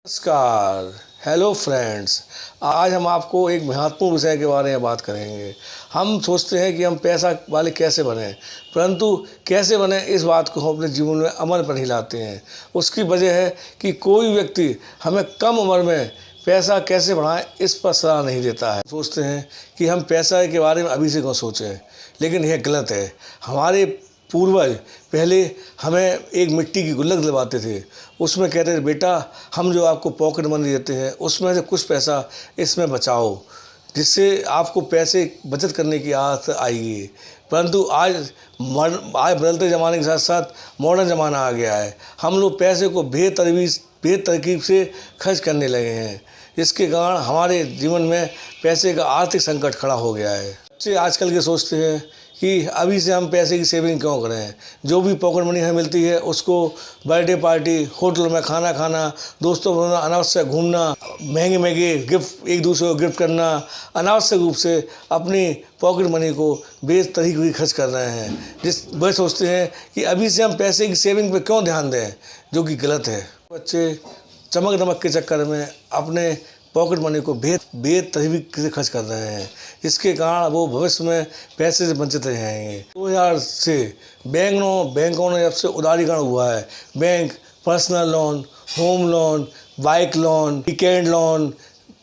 नमस्कार। Hello friends. आज हम आपको एक महत्वपूर्ण विषय के बारे में बात करेंगे। हम सोचते हैं कि हम पैसा वाले कैसे बने, परंतु कैसे बने इस बात को हम अपने जीवन में अमल पर ही लाते हैं। उसकी वजह है कि कोई व्यक्ति हमें कम उम्र में पैसा कैसे बढ़ाएं इस पर सलाह नहीं देता है। सोचते हैं कि हम पैसा के बारे में अभी से क्यों सोचें, लेकिन यह गलत है। हमारे पूर्वज पहले हमें एक मिट्टी की गुल्लक दिलवाते थे, उसमें कहते थे बेटा हम जो आपको पॉकेट मनी देते हैं उसमें से कुछ पैसा इसमें बचाओ, जिससे आपको पैसे बचत करने की आदत आएगी। परंतु आज बदलते ज़माने के साथ साथ मॉडर्न ज़माना आ गया है। हम लोग पैसे को बेतरकीब से खर्च करने लगे हैं, जिसके कारण हमारे जीवन में पैसे का आर्थिक संकट खड़ा हो गया है। बच्चे आजकल के सोचते हैं कि अभी से हम पैसे की सेविंग क्यों करें, जो भी पॉकेट मनी हमें मिलती है उसको बर्थडे पार्टी, होटल में खाना खाना, दोस्तों को अनावश्यक घूमना, महंगे महंगे गिफ्ट एक दूसरे को गिफ्ट करना, अनावश्यक रूप से अपनी पॉकेट मनी को बेतरीके खर्च कर रहे हैं। वह सोचते हैं कि अभी से हम पैसे की सेविंग पे क्यों ध्यान दें, जो कि गलत है। बच्चे चमक दमक के चक्कर में अपने पॉकेट मनी को बेतरीके से खर्च कर रहे हैं, जिसके कारण वो भविष्य में पैसे से वंचित रह जाएंगे। 2000 से बैंकों ने जब से उदारीकरण हुआ है, bank personal loan, home loan, bike loan, weekend loan,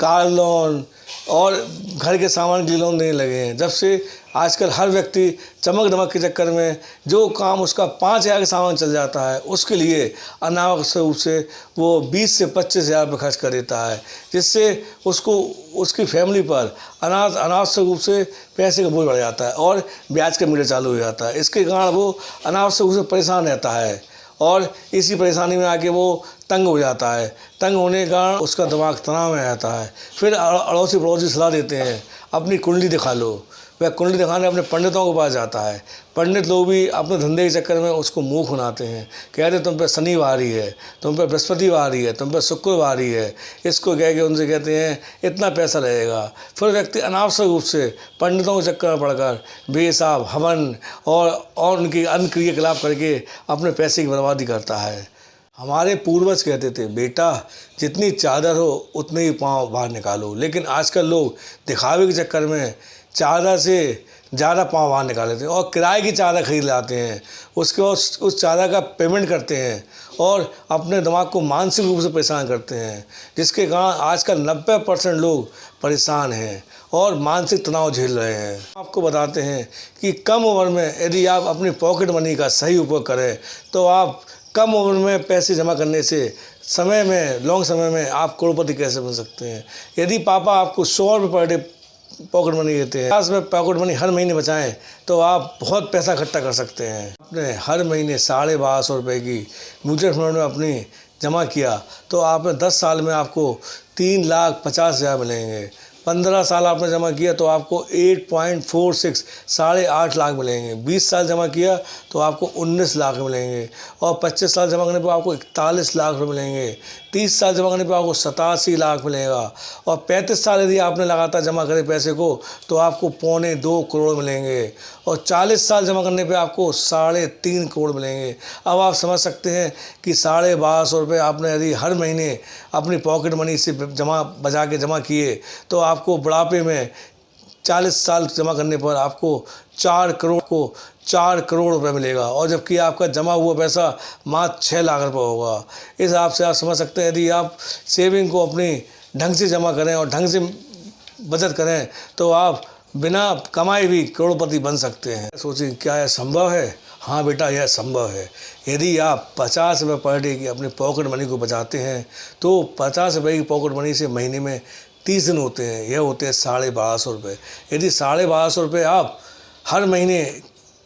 car loan और घर के सामान के लोन देने लगे हैं। जब से आजकल हर व्यक्ति चमक दमक के चक्कर में जो काम उसका 5000 का सामान चल जाता है, उसके लिए अनावश्यक रूप से वो 20 से 25,000 रुपये खर्च कर देता है, जिससे उसको उसकी फैमिली पर अनावश्यक रूप से पैसे का बोझ बढ़ जाता है और ब्याज का मीटर चालू हो जाता है। इसके कारण वो अनावश्यक रूप से परेशान रहता है और इसी परेशानी में आके वो तंग हो जाता है। तंग होने के कारण उसका दिमाग तनाव में आता है। फिर अड़ोसी पड़ोसी सलाह देते हैं अपनी कुंडली दिखा लो। वह कुंडली दिखाने अपने पंडितों के पास जाता है। पंडित लोग भी अपने धंधे के चक्कर में उसको मूर्ख बनाते हैं, कहते तुम पे शनि वारी है, तुम पे बृहस्पति वारी है, तुम पे शुक्र वारी है। इसको कह के उनसे कहते हैं इतना पैसा लगेगा। फिर व्यक्ति अनावश्यक रूप से पंडितों के चक्कर में पड़कर बेहिसाब हवन और उनकी अन्य क्रियाकलाप करके अपने पैसे की बर्बादी करता है। हमारे पूर्वज कहते थे बेटा जितनी चादर हो उतने ही पाँव बाहर निकालो, लेकिन आजकल लोग दिखावे के चक्कर में चादर से ज़्यादा पाँव बाहर निकाल लेते हैं और किराए की चादर खरीद लाते हैं। उसके बाद उस चादर का पेमेंट करते हैं और अपने दिमाग को मानसिक रूप से परेशान करते हैं, जिसके कारण आजकल 90% लोग परेशान हैं और मानसिक तनाव झेल रहे हैं। आपको बताते हैं कि कम उम्र में यदि आप अपनी पॉकेट मनी का सही उपयोग करें तो आप कम उम्र में पैसे जमा करने से लॉन्ग समय में आप करोड़पति कैसे बन सकते हैं। यदि पापा आपको 100 रुपये पर डे पॉकेट मनी देते हैं, 50 में पॉकेट मनी हर महीने बचाएं तो आप बहुत पैसा इकट्ठा कर सकते हैं। आपने हर महीने 1250 रुपये की म्यूचुअल फंड में अपनी जमा किया तो आपने 10 साल में आपको 3,50,000 मिलेंगे। 15 साल आपने जमा किया तो आपको 8.46 8.5 लाख मिलेंगे। 20 साल जमा किया तो आपको 19 लाख मिलेंगे और 25 साल जमा करने पर आपको 41 लाख रुपये मिलेंगे। 30 साल जमा करने पर आपको 87 लाख मिलेगा और 35 साल यदि आपने लगातार जमा करे पैसे को तो आपको 1.25 करोड़ मिलेंगे और 40 साल जमा करने पे आपको 3.5 करोड़ मिलेंगे। अब आप समझ सकते हैं कि 1250 रुपये आपने यदि हर महीने अपनी पॉकेट मनी से जमा किए तो आपको बुढ़ापे में 40 साल जमा करने पर आपको 4 करोड़ रुपए मिलेगा और जबकि आपका जमा हुआ पैसा मात्र 6 लाख रुपए होगा। इस हिसाब से आप समझ सकते हैं यदि आप सेविंग को अपनी ढंग से जमा करें और ढंग से बचत करें तो आप बिना कमाए भी करोड़पति बन सकते हैं। सोचिए क्या यह संभव है? हाँ बेटा यह संभव है। यदि आप 50 रुपये पर डे की अपनी पॉकेट मनी को बचाते हैं तो 50 रुपये की पॉकेट मनी से महीने में 30 दिन होते हैं, यह होते हैं 1250 रुपये। यदि 1250 रुपये आप हर महीने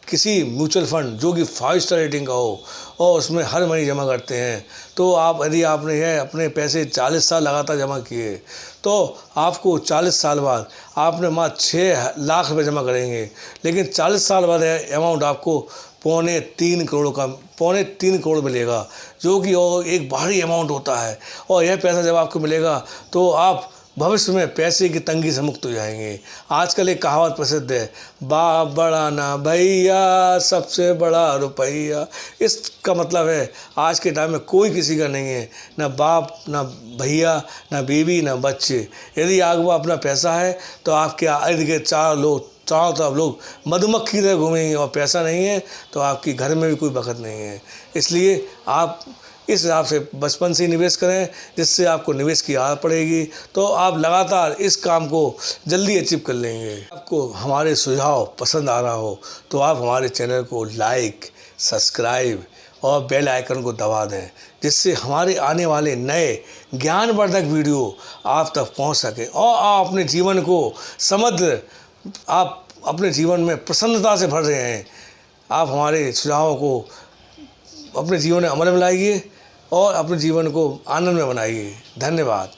किसी म्यूचुअल फंड जो कि 5 स्टार रेटिंग का हो और उसमें हर महीने जमा करते हैं तो यदि आपने यह अपने पैसे 40 साल लगातार जमा किए तो आपको 40 साल बाद आपने मात्र 6 लाख रुपये जमा करेंगे, लेकिन 40 साल बाद यह अमाउंट आपको 3.25 करोड़ मिलेगा, जो कि एक भारी अमाउंट होता है। और यह पैसा जब आपको मिलेगा तो आप भविष्य में पैसे की तंगी से मुक्त हो जाएंगे। आजकल एक कहावत प्रसिद्ध है, बाप बड़ा ना भैया, सबसे बड़ा रुपैया। इसका मतलब है आज के टाइम में कोई किसी का नहीं है, ना बाप, ना भैया, ना बीवी, ना बच्चे। यदि आपको अपना पैसा है तो आपके इर्द गिर्द चारों तरफ लोग मधुमक्खी की तरह घूमेंगे, और पैसा नहीं है तो आपके घर में भी कोई बरकत नहीं है। इसलिए आप इस हिसाब से बचपन से ही निवेश करें, जिससे आपको निवेश की आदत पड़ेगी, तो आप लगातार इस काम को जल्दी अचीव कर लेंगे। आपको हमारे सुझाव पसंद आ रहा हो तो आप हमारे चैनल को लाइक, सब्सक्राइब और बेल आइकन को दबा दें, जिससे हमारे आने वाले नए ज्ञानवर्धक वीडियो आप तक पहुंच सके और आप अपने जीवन को समृद्ध, आप अपने जीवन में प्रसन्नता से भर रहे हैं। आप हमारे सुझावों को अपने जीवन में अमल में लाइए और अपने जीवन को आनंद में बनाइए। धन्यवाद।